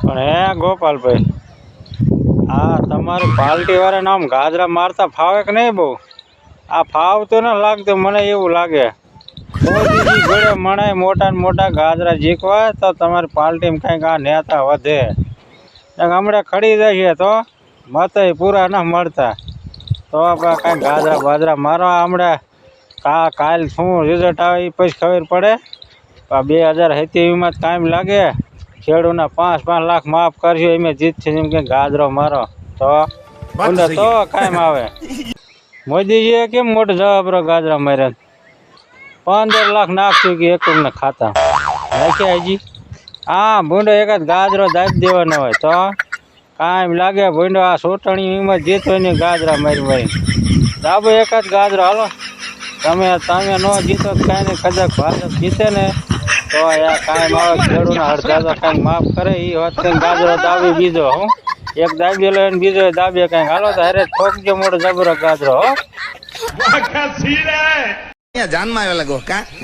પણ હે ગોપાલભાઈ, આ તમારી પાર્ટી વાળા નામ ગાજરા મારતા ફાવે કે નહીં બહુ? આ ફાવતું ન લાગતું, મને એવું લાગે. મોદીજી ઘોડે મણાય મોટા ને મોટા ગાજરા જીકવા તો તમારી પાર્ટીમાં કંઈક આ નેતા વધે. હમણાં ખડી જશે તો મતય પૂરા ન મળતા, તો કાંઈક ગાજરા બાજરા મારવા. હમણાં કાલ શું રિઝલ્ટ આવે એ પછી ખબર પડે. 2027માં ટાઈમ લાગે. ખેડૂતના 5 લાખ માફ કરશો એમ જીતશે, એમ કે ગાજરો મારો તો તો કાયમ આવે. મોદીજીએ કેમ મોટો જવાબરો ગાજરા માર્યા? 15 લાખ નાખશું કે એકને ખાતા નાખ્યા હજી. હા ભૂંડો એકાદ ગાજરો દાબી દેવાનો હોય તો કાયમ લાગે. ભૂંડો આ ચૂંટણીમાં જીતો ને ગાજરા મારી દાબો એકાદ ગાજરો. હાલો તમે ન જીતો કાંઈ નહીં, કદાચ ભાજપ જીતે ને તો યાર કાંઈ આવે. ખેડૂતના અડધા તો કાંઈક માફ કરે એ વાત કંઈક ગાજરો દાબી બીજો હું એક દાબી લો ને બીજો દાબીએ કાંઈક. હાલો તો અરે ઠોકજો મોટો જબરો ગાજરો હો. જાનમાં આવ્યા લાગો કા.